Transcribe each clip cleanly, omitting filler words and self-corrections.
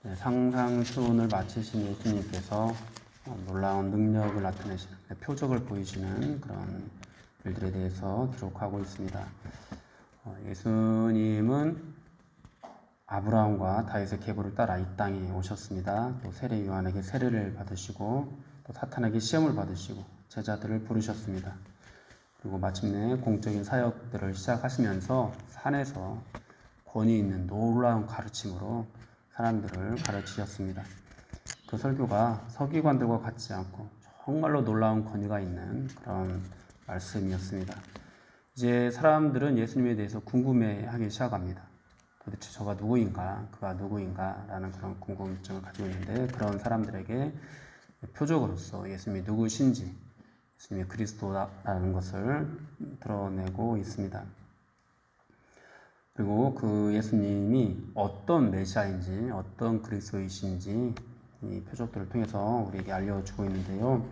상상수훈을 마치신 예수님께서 놀라운 능력을 나타내시는, 표적을 보이시는 그런 일들에 대해서 기록하고 있습니다. 예수님은 아브라함과 다윗의 계보를 따라 이 땅에 오셨습니다. 또 세례 요한에게 세례를 받으시고 또 사탄에게 시험을 받으시고 제자들을 부르셨습니다. 그리고 마침내 공적인 사역들을 시작하시면서 산에서 권위 있는 놀라운 가르침으로 사람들을 가르치셨습니다. 그 설교가 서기관들과 같지 않고 정말로 놀라운 권위가 있는 그런 말씀이었습니다. 이제 사람들은 예수님에 대해서 궁금해하기 시작합니다. 도대체 저가 누구인가, 그가 누구인가 라는 그런 궁금증을 가지고 있는데, 그런 사람들에게 표적으로서 예수님이 누구신지, 예수님이 그리스도라는 것을 드러내고 있습니다. 그리고 그 예수님이 어떤 메시아인지, 어떤 그리스도이신지 이 표적들을 통해서 우리에게 알려주고 있는데요.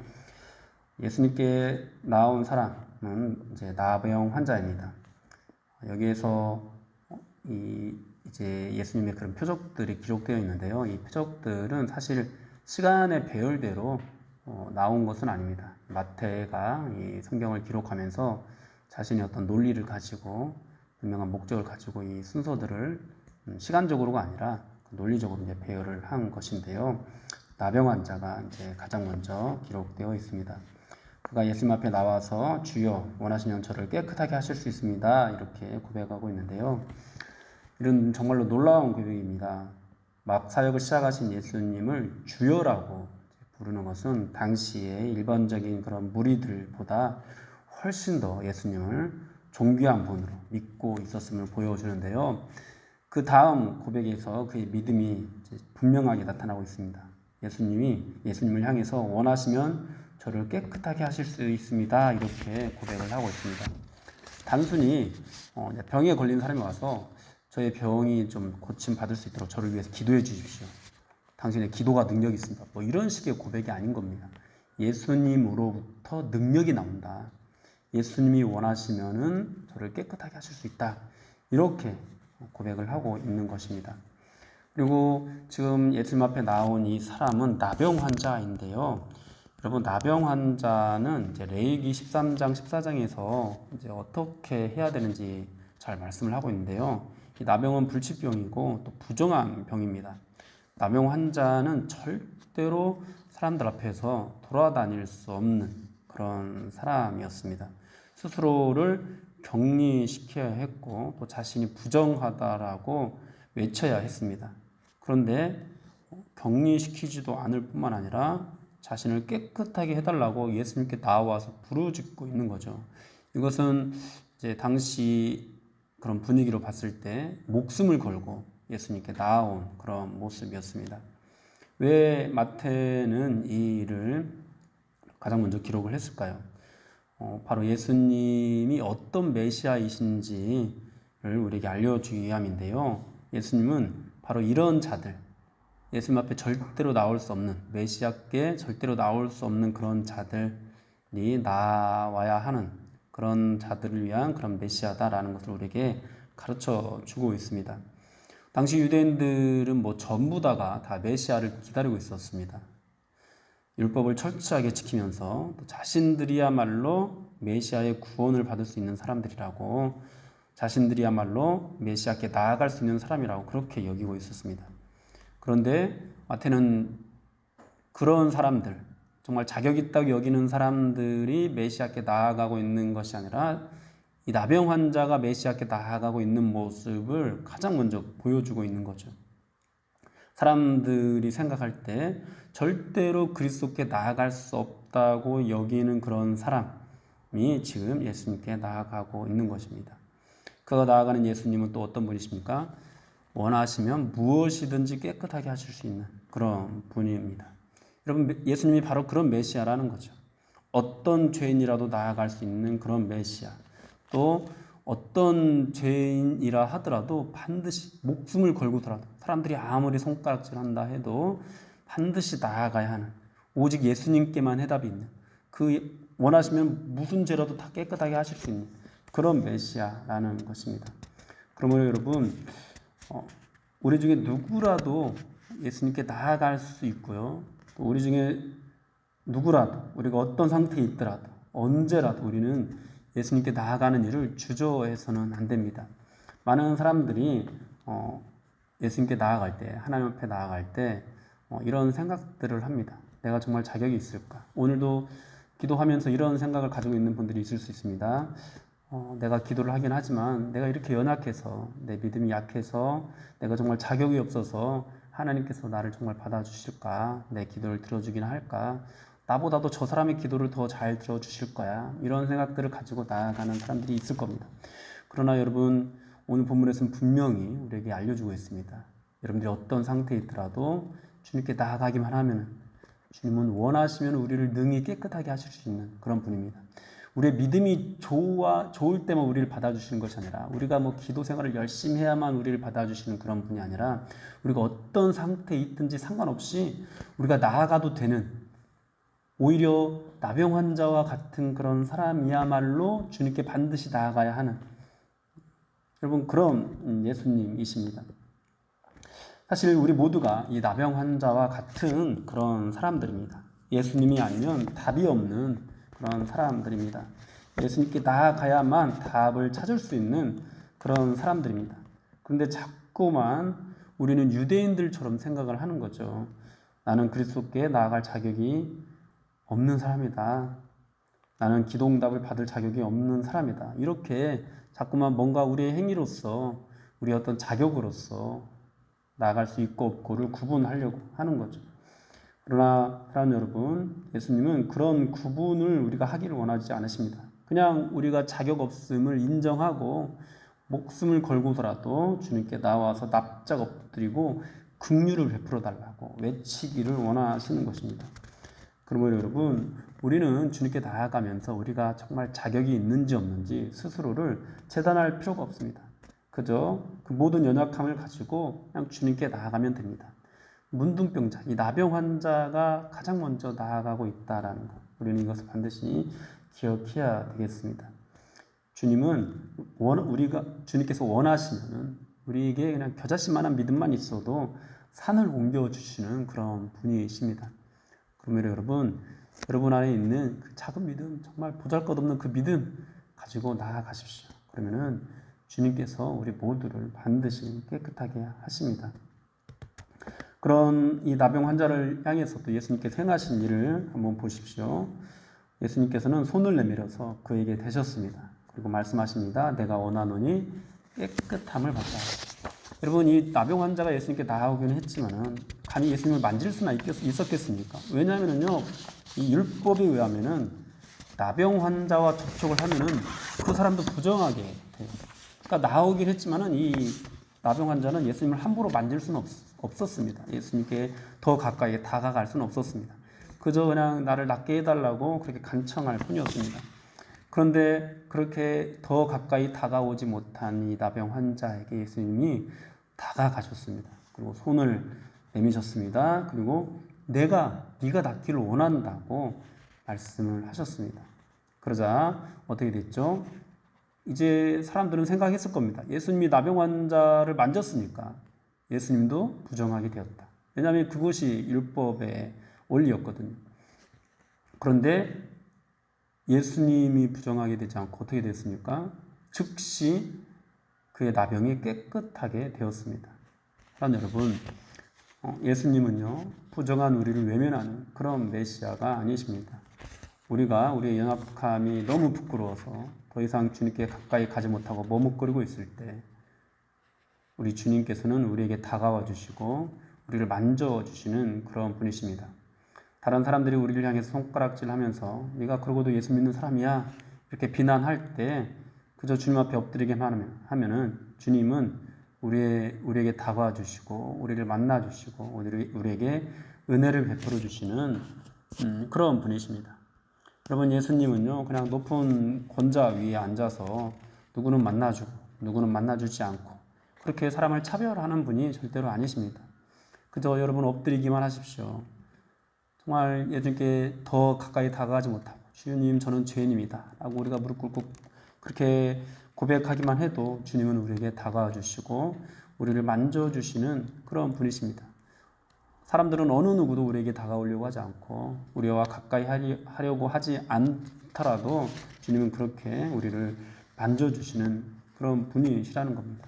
예수님께 나온 사람은 이제 나병 환자입니다. 여기에서 이제 예수님의 그런 표적들이 기록되어 있는데요. 이 표적들은 사실 시간의 배열대로 나온 것은 아닙니다. 마태가 이 성경을 기록하면서 자신의 어떤 논리를 가지고 분명한 목적을 가지고 이 순서들을 시간적으로가 아니라 논리적으로 이제 배열을 한 것인데요. 나병 환자가 이제 가장 먼저 기록되어 있습니다. 그가 예수님 앞에 나와서 주여 원하시면 저를 깨끗하게 하실 수 있습니다. 이렇게 고백하고 있는데요. 이런 정말로 놀라운 고백입니다. 막 사역을 시작하신 예수님을 주여라고 부르는 것은 당시의 일반적인 그런 무리들보다 훨씬 더 예수님을 존귀한 분으로 믿고 있었음을 보여주는데요. 그 다음 고백에서 그의 믿음이 분명하게 나타나고 있습니다. 예수님을 향해서 원하시면 저를 깨끗하게 하실 수 있습니다. 이렇게 고백을 하고 있습니다. 단순히 병에 걸린 사람이 와서 저의 병이 좀 고침 받을 수 있도록 저를 위해서 기도해 주십시오. 당신의 기도가 능력이 있습니다. 뭐 이런 식의 고백이 아닌 겁니다. 예수님으로부터 능력이 나온다. 예수님이 원하시면은 저를 깨끗하게 하실 수 있다. 이렇게 고백을 하고 있는 것입니다. 그리고 지금 예수님 앞에 나온 이 사람은 나병 환자인데요. 여러분, 나병 환자는 이제 레위기 13장, 14장에서 이제 어떻게 해야 되는지 잘 말씀을 하고 있는데요. 이 나병은 불치병이고 또 부정한 병입니다. 나병 환자는 절대로 사람들 앞에서 돌아다닐 수 없는 그런 사람이었습니다. 스스로를 격리시켜야 했고 또 자신이 부정하다라고 외쳐야 했습니다. 그런데 격리시키지도 않을 뿐만 아니라 자신을 깨끗하게 해달라고 예수님께 나와서 부르짖고 있는 거죠. 이것은 이제 당시 그런 분위기로 봤을 때 목숨을 걸고 예수님께 나아온 그런 모습이었습니다. 왜 마태는 이 일을 가장 먼저 기록을 했을까요? 바로 예수님이 어떤 메시아이신지를 우리에게 알려주기 위함인데요. 예수님은 바로 이런 자들, 예수님 앞에 절대로 나올 수 없는, 메시아께 절대로 나올 수 없는 그런 자들이 나와야 하는 그런 자들을 위한 그런 메시아다라는 것을 우리에게 가르쳐 주고 있습니다. 당시 유대인들은 뭐 전부 다가 다 메시아를 기다리고 있었습니다. 율법을 철저하게 지키면서 자신들이야말로 메시아의 구원을 받을 수 있는 사람들이라고, 자신들이야말로 메시아께 나아갈 수 있는 사람이라고 그렇게 여기고 있었습니다. 그런데 마태는 그런 사람들, 정말 자격 있다고 여기는 사람들이 메시아께 나아가고 있는 것이 아니라 이 나병 환자가 메시아께 나아가고 있는 모습을 가장 먼저 보여주고 있는 거죠. 사람들이 생각할 때 절대로 그리스도께 나아갈 수 없다고 여기는 그런 사람이 지금 예수님께 나아가고 있는 것입니다. 그가 나아가는 예수님은 또 어떤 분이십니까? 원하시면 무엇이든지 깨끗하게 하실 수 있는 그런 분입니다. 여러분, 예수님이 바로 그런 메시아라는 거죠. 어떤 죄인이라도 나아갈 수 있는 그런 메시아. 또 어떤 죄인이라 하더라도 반드시 목숨을 걸고더라도, 사람들이 아무리 손가락질한다 해도 반드시 나아가야 하는, 오직 예수님께만 해답이 있는, 그 원하시면 무슨 죄라도 다 깨끗하게 하실 수 있는 그런 메시아라는 것입니다. 그러므로 여러분, 우리 중에 누구라도 예수님께 나아갈 수 있고요. 또 우리 중에 누구라도 우리가 어떤 상태에 있더라도 언제라도 우리는 예수님께 나아가는 일을 주저해서는 안 됩니다. 많은 사람들이 예수님께 나아갈 때, 하나님 앞에 나아갈 때 이런 생각들을 합니다. 내가 정말 자격이 있을까? 오늘도 기도하면서 이런 생각을 가지고 있는 분들이 있을 수 있습니다. 내가 기도를 하긴 하지만 내가 이렇게 연약해서, 내 믿음이 약해서, 내가 정말 자격이 없어서 하나님께서 나를 정말 받아주실까? 내 기도를 들어주긴 할까? 나보다도 저 사람의 기도를 더 잘 들어주실 거야. 이런 생각들을 가지고 나아가는 사람들이 있을 겁니다. 그러나 여러분, 오늘 본문에서는 분명히 우리에게 알려주고 있습니다. 여러분들이 어떤 상태에 있더라도 주님께 나아가기만 하면 주님은 원하시면 우리를 능히 깨끗하게 하실 수 있는 그런 분입니다. 우리의 믿음이 좋을 때만 우리를 받아주시는 것이 아니라 우리가 기도 생활을 열심히 해야만 우리를 받아주시는 그런 분이 아니라 우리가 어떤 상태에 있든지 상관없이 우리가 나아가도 되는, 오히려 나병 환자와 같은 그런 사람이야말로 주님께 반드시 나아가야 하는 여러분 그런 예수님이십니다. 사실 우리 모두가 이 나병 환자와 같은 그런 사람들입니다. 예수님이 아니면 답이 없는 그런 사람들입니다. 예수님께 나아가야만 답을 찾을 수 있는 그런 사람들입니다. 그런데 자꾸만 우리는 유대인들처럼 생각을 하는 거죠. 나는 그리스도께 나아갈 자격이 없는 사람이다. 나는 기도응답을 받을 자격이 없는 사람이다. 이렇게 자꾸만 뭔가 우리의 행위로서, 우리의 어떤 자격으로서 나아갈 수 있고 없고를 구분하려고 하는 거죠. 그러나 사랑하는 여러분, 예수님은 그런 구분을 우리가 하기를 원하지 않으십니다. 그냥 우리가 자격 없음을 인정하고 목숨을 걸고서라도 주님께 나와서 납작 엎드리고 긍휼을 베풀어 달라고 외치기를 원하시는 것입니다. 그러므로 여러분, 우리는 주님께 나아가면서 우리가 정말 자격이 있는지 없는지 스스로를 재단할 필요가 없습니다. 그저 그 모든 연약함을 가지고 그냥 주님께 나아가면 됩니다. 문둥병자, 이 나병 환자가 가장 먼저 나아가고 있다라는 것, 우리는 이것을 반드시 기억해야 되겠습니다. 주님께서 원하시면 우리에게 그냥 겨자씨만한 믿음만 있어도 산을 옮겨주시는 그런 분이십니다. 그러면 여러분 안에 있는 그 작은 믿음, 정말 보잘것없는 그 믿음 가지고 나아가십시오. 그러면은 주님께서 우리 모두를 반드시 깨끗하게 하십니다. 그런 이 나병 환자를 향해서 또 예수님께서 행하신 일을 한번 보십시오. 예수님께서는 손을 내밀어서 그에게 대셨습니다. 그리고 말씀하십니다. 내가 원하노니 깨끗함을 받라. 여러분, 이 나병 환자가 예수님께 나아오기는 했지만은 감히 예수님을 만질 수나 있었겠습니까? 왜냐하면요, 이 율법에 의하면은 나병 환자와 접촉을 하면은 그 사람도 부정하게 돼요. 그러니까 나오긴 했지만은 이 나병 환자는 예수님을 함부로 만질 수는 없었습니다. 예수님께 더 가까이 다가갈 수는 없었습니다. 그저 그냥 나를 낫게 해달라고 그렇게 간청할 뿐이었습니다. 그런데 그렇게 더 가까이 다가오지 못한 이 나병 환자에게 예수님이 다가가셨습니다. 그리고 손을 내미셨습니다. 그리고 네가 낫기를 원한다고 말씀을 하셨습니다. 그러자 어떻게 됐죠? 이제 사람들은 생각했을 겁니다. 예수님이 나병 환자를 만졌으니까 예수님도 부정하게 되었다. 왜냐하면 그것이 율법의 원리였거든요. 그런데 예수님이 부정하게 되지 않고 어떻게 됐습니까? 즉시 그의 나병이 깨끗하게 되었습니다. 그러나 여러분, 예수님은요, 부정한 우리를 외면하는 그런 메시아가 아니십니다. 우리가 우리의 연약함이 너무 부끄러워서 더 이상 주님께 가까이 가지 못하고 머뭇거리고 있을 때 우리 주님께서는 우리에게 다가와 주시고 우리를 만져주시는 그런 분이십니다. 다른 사람들이 우리를 향해서 손가락질하면서 네가 그러고도 예수 믿는 사람이야 이렇게 비난할 때 그저 주님 앞에 엎드리기만 하면은 주님은 우리에게 다가와 주시고 우리를 만나 주시고 우리에게 은혜를 베풀어 주시는 그런 분이십니다. 여러분, 예수님은요 그냥 높은 권자 위에 앉아서 누구는 만나주고 누구는 만나주지 않고 그렇게 사람을 차별하는 분이 절대로 아니십니다. 그저 여러분 엎드리기만 하십시오. 정말 예수님께 더 가까이 다가가지 못하고 주님 저는 죄인입니다 라고 우리가 무릎 꿇고 그렇게 고백하기만 해도 주님은 우리에게 다가와 주시고 우리를 만져주시는 그런 분이십니다. 사람들은 어느 누구도 우리에게 다가오려고 하지 않고 우리와 가까이 하려고 하지 않더라도 주님은 그렇게 우리를 만져주시는 그런 분이시라는 겁니다.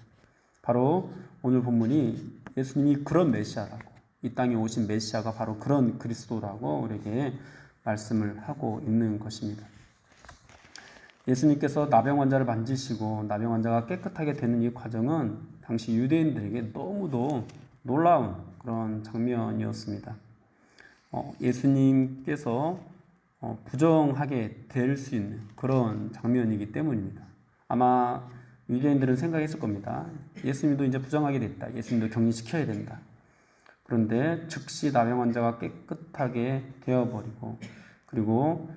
바로 오늘 본문이 예수님이 그런 메시아라고, 이 땅에 오신 메시아가 바로 그런 그리스도라고 우리에게 말씀을 하고 있는 것입니다. 예수님께서 나병 환자를 만지시고 나병 환자가 깨끗하게 되는 이 과정은 당시 유대인들에게 너무도 놀라운 그런 장면이었습니다. 예수님께서 부정하게 될 수 있는 그런 장면이기 때문입니다. 아마 유대인들은 생각했을 겁니다. 예수님도 이제 부정하게 됐다. 예수님도 격리시켜야 된다. 그런데 즉시 나병 환자가 깨끗하게 되어버리고, 그리고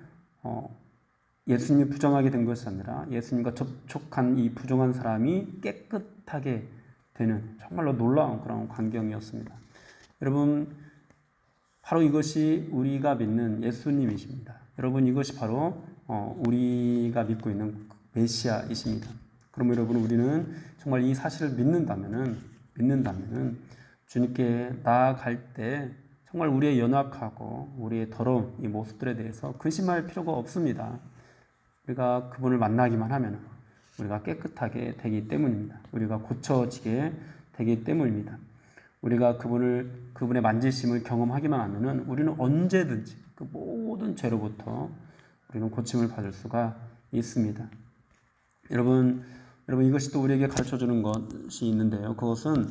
예수님이 부정하게 된 것이 아니라 예수님과 접촉한 이 부정한 사람이 깨끗하게 되는 정말로 놀라운 그런 광경이었습니다. 여러분, 바로 이것이 우리가 믿는 예수님이십니다. 여러분, 이것이 바로 우리가 믿고 있는 메시아이십니다. 그럼 여러분, 우리는 정말 이 사실을 믿는다면은 주님께 나아갈 때 정말 우리의 연약하고 우리의 더러운 이 모습들에 대해서 근심할 필요가 없습니다. 우리가 그분을 만나기만 하면 우리가 깨끗하게 되기 때문입니다. 우리가 고쳐지게 되기 때문입니다. 우리가 그분의 만지심을 경험하기만 하면은 우리는 언제든지 그 모든 죄로부터 우리는 고침을 받을 수가 있습니다. 여러분 이것이 또 우리에게 가르쳐주는 것이 있는데요. 그것은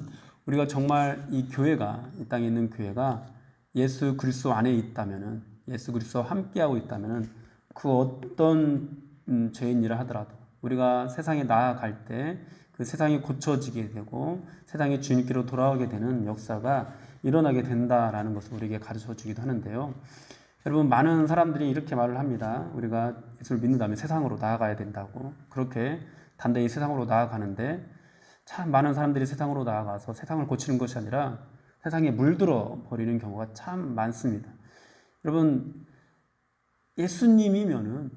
우리가 정말 이 땅에 있는 교회가 예수 그리스도 안에 있다면은, 예수 그리스도와 함께하고 있다면은 그 어떤 죄인이라 하더라도 우리가 세상에 나아갈 때 그 세상이 고쳐지게 되고 세상의 주님께로 돌아오게 되는 역사가 일어나게 된다라는 것을 우리에게 가르쳐 주기도 하는데요. 여러분, 많은 사람들이 이렇게 말을 합니다. 우리가 예수를 믿는다면 세상으로 나아가야 된다고. 그렇게 단단히 세상으로 나아가는데 참 많은 사람들이 세상으로 나아가서 세상을 고치는 것이 아니라 세상에 물들어 버리는 경우가 참 많습니다. 여러분, 예수님이면은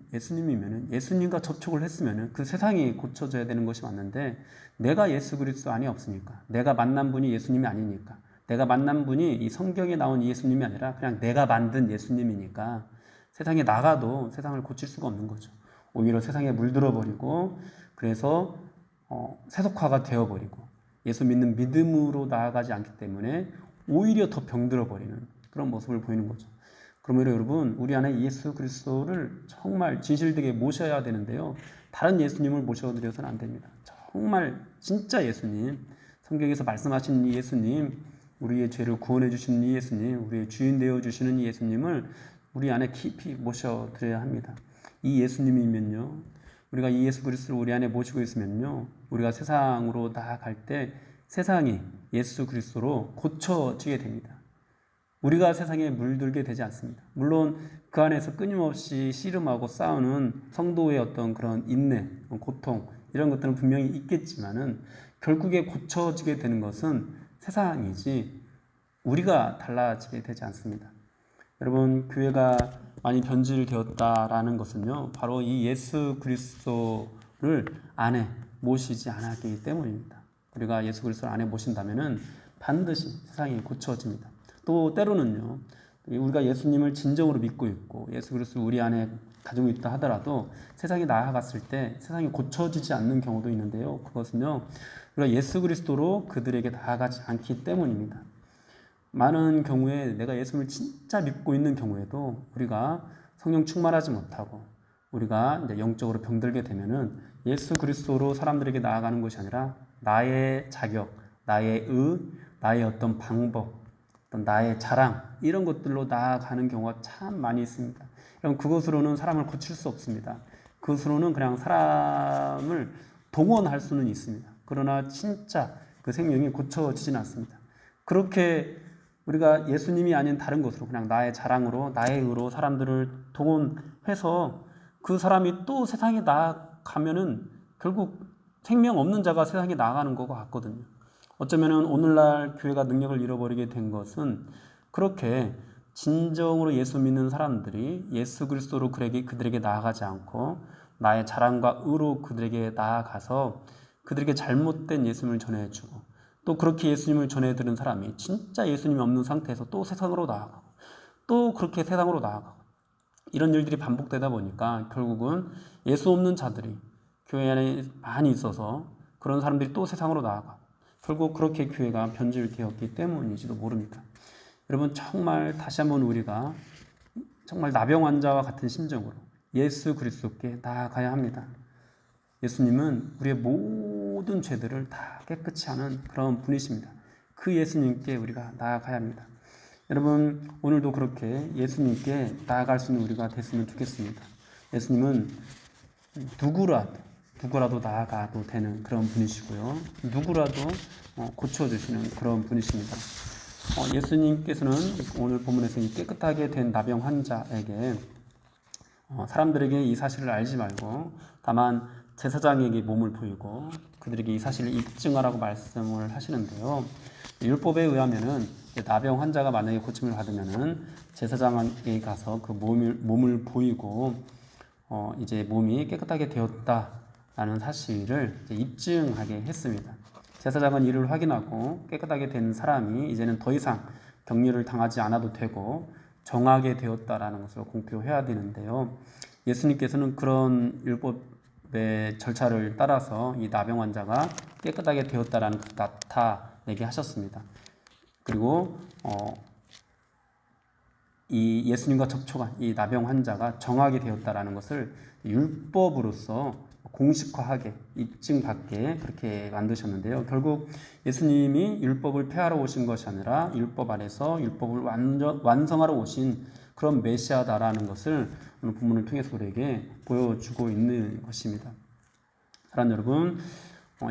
예수님과 접촉을 했으면은 그 세상이 고쳐져야 되는 것이 맞는데, 내가 예수 그리스도 안에 없으니까, 내가 만난 분이 예수님이 아니니까, 내가 만난 분이 이 성경에 나온 예수님이 아니라 그냥 내가 만든 예수님이니까 세상에 나가도 세상을 고칠 수가 없는 거죠. 오히려 세상에 물들어 버리고, 그래서 세속화가 되어 버리고 예수 믿는 믿음으로 나아가지 않기 때문에 오히려 더 병들어 버리는 그런 모습을 보이는 거죠. 그러므로 여러분, 우리 안에 예수 그리스도를 정말 진실되게 모셔야 되는데요. 다른 예수님을 모셔드려서는 안 됩니다. 정말 진짜 예수님, 성경에서 말씀하신 이 예수님, 우리의 죄를 구원해 주시는 이 예수님, 우리의 주인 되어 주시는 이 예수님을 우리 안에 깊이 모셔드려야 합니다. 이 예수님이면요, 우리가 이 예수 그리스도를 우리 안에 모시고 있으면요, 우리가 세상으로 나아갈 때 세상이 예수 그리스도로 고쳐지게 됩니다. 우리가 세상에 물들게 되지 않습니다. 물론 그 안에서 끊임없이 씨름하고 싸우는 성도의 어떤 그런 인내, 고통, 이런 것들은 분명히 있겠지만은 결국에 고쳐지게 되는 것은 세상이지 우리가 달라지게 되지 않습니다. 여러분, 교회가 많이 변질되었다라는 것은요, 바로 이 예수 그리스도를 안에 모시지 않았기 때문입니다. 우리가 예수 그리스도를 안에 모신다면은 반드시 세상이 고쳐집니다. 또 때로는요, 우리가 예수님을 진정으로 믿고 있고 예수 그리스도를 우리 안에 가지고 있다 하더라도 세상에 나아갔을 때 세상이 고쳐지지 않는 경우도 있는데요. 그것은요, 우리가 예수 그리스도로 그들에게 나아가지 않기 때문입니다. 많은 경우에 내가 예수님을 진짜 믿고 있는 경우에도 우리가 성령 충만하지 못하고 우리가 이제 영적으로 병들게 되면은 예수 그리스도로 사람들에게 나아가는 것이 아니라 나의 자격, 나의 나의 어떤 방법, 어떤 나의 자랑, 이런 것들로 나아가는 경우가 참 많이 있습니다. 그것으로는 사람을 고칠 수 없습니다. 그것으로는 그냥 사람을 동원할 수는 있습니다. 그러나 진짜 그 생명이 고쳐지진 않습니다. 그렇게 우리가 예수님이 아닌 다른 것으로 그냥 나의 자랑으로, 나의 의로 사람들을 동원해서 그 사람이 또 세상에 나아가면은 결국 생명 없는 자가 세상에 나아가는 것 같거든요. 어쩌면은 오늘날 교회가 능력을 잃어버리게 된 것은 그렇게 진정으로 예수 믿는 사람들이 예수 그리스도로 그들에게 나아가지 않고 나의 자랑과 의로 그들에게 나아가서 그들에게 잘못된 예수님을 전해주고 또 그렇게 예수님을 전해들은 사람이 진짜 예수님이 없는 상태에서 또 세상으로 나아가고 또 그렇게 세상으로 나아가고 이런 일들이 반복되다 보니까 결국은 예수 없는 자들이 교회 안에 많이 있어서 그런 사람들이 또 세상으로 나아가고 결국 그렇게 교회가 변질되었기 때문인지도 모릅니다. 여러분 정말 다시 한번 우리가 정말 나병 환자와 같은 심정으로 예수 그리스도께 나아가야 합니다. 예수님은 우리의 모든 죄들을 다 깨끗이 하는 그런 분이십니다. 그 예수님께 우리가 나아가야 합니다. 여러분 오늘도 그렇게 예수님께 나아갈 수 있는 우리가 됐으면 좋겠습니다. 예수님은 누구라도 나아가도 되는 그런 분이시고요. 누구라도 고쳐주시는 그런 분이십니다. 예수님께서는 오늘 본문에서 이 깨끗하게 된 나병 환자에게 사람들에게 이 사실을 알지 말고 다만 제사장에게 몸을 보이고 그들에게 이 사실을 입증하라고 말씀을 하시는데요. 율법에 의하면은 나병 환자가 만약에 고침을 받으면은 제사장에게 가서 그 몸을 보이고 이제 몸이 깨끗하게 되었다라는 사실을 이제 입증하게 했습니다. 제사장은 이를 확인하고 깨끗하게 된 사람이 이제는 더 이상 격리를 당하지 않아도 되고 정하게 되었다라는 것을 공표해야 되는데요. 예수님께서는 그런 율법의 절차를 따라서 이 나병 환자가 깨끗하게 되었다라는 것을 나타내게 하셨습니다. 그리고 이 예수님과 접촉한 이 나병 환자가 정하게 되었다라는 것을 율법으로서 공식화하게 입증받게 그렇게 만드셨는데요. 결국 예수님이 율법을 폐하러 오신 것이 아니라 율법 안에서 율법을 완성하러 오신 그런 메시아다라는 것을 오늘 본문을 통해서 우리에게 보여주고 있는 것입니다. 사랑하는 여러분,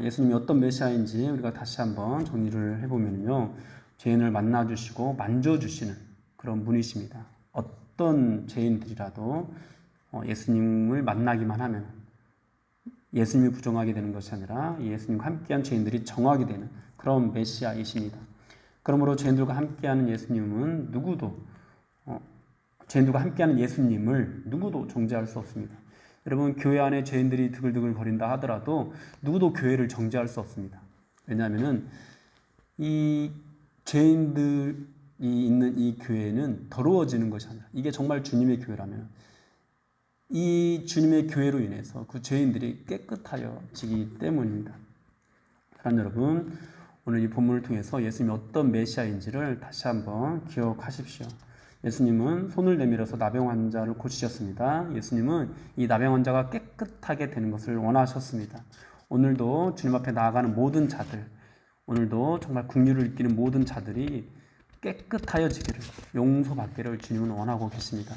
예수님이 어떤 메시아인지 우리가 다시 한번 정리를 해보면요. 죄인을 만나주시고 만져주시는 그런 분이십니다. 어떤 죄인들이라도 예수님을 만나기만 하면 예수님을 부정하게 되는 것이 아니라 예수님과 함께한 죄인들이 정하게 되는 그런 메시아이십니다. 그러므로 죄인들과 함께하는 예수님은 죄인들과 함께하는 예수님을 누구도 정죄할 수 없습니다. 여러분 교회 안에 죄인들이 드글드글 거린다 하더라도 누구도 교회를 정죄할 수 없습니다. 왜냐하면은 이 죄인들이 있는 이 교회는 더러워지는 것이 아니라 이게 정말 주님의 교회라면 이 주님의 교회로 인해서 그 죄인들이 깨끗하여지기 때문입니다. 사랑하는 여러분, 오늘 이 본문을 통해서 예수님이 어떤 메시아인지를 다시 한번 기억하십시오. 예수님은 손을 내밀어서 나병 환자를 고치셨습니다. 예수님은 이 나병 환자가 깨끗하게 되는 것을 원하셨습니다. 오늘도 주님 앞에 나아가는 모든 자들, 오늘도 정말 긍휼을 느끼는 모든 자들이 깨끗하여지기를, 용서받기를 주님은 원하고 계십니다.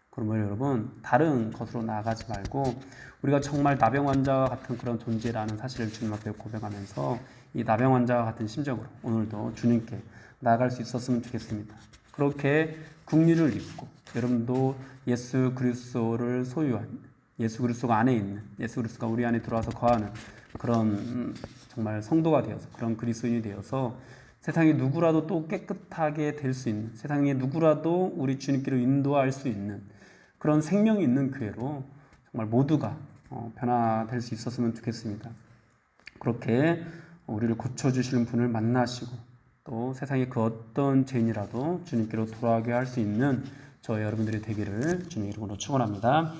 그러면 여러분 다른 것으로 나아가지 말고 우리가 정말 나병 환자와 같은 그런 존재라는 사실을 주님 앞에 고백하면서 이 나병 환자와 같은 심정으로 오늘도 주님께 나아갈 수 있었으면 좋겠습니다. 그렇게 긍휼을 입고 여러분도 예수 그리스도를 소유한 예수 그리스도가 안에 있는 예수 그리스도가 우리 안에 들어와서 거하는 그런 정말 성도가 되어서 그런 그리스도인이 되어서 세상에 누구라도 또 깨끗하게 될 수 있는 세상에 누구라도 우리 주님께로 인도할 수 있는 그런 생명이 있는 교회로 정말 모두가 변화될 수 있었으면 좋겠습니다. 그렇게 우리를 고쳐주시는 분을 만나시고 또 세상의 그 어떤 죄인이라도 주님께로 돌아가게 할 수 있는 저희 여러분들이 되기를 주님 이름으로 축원합니다.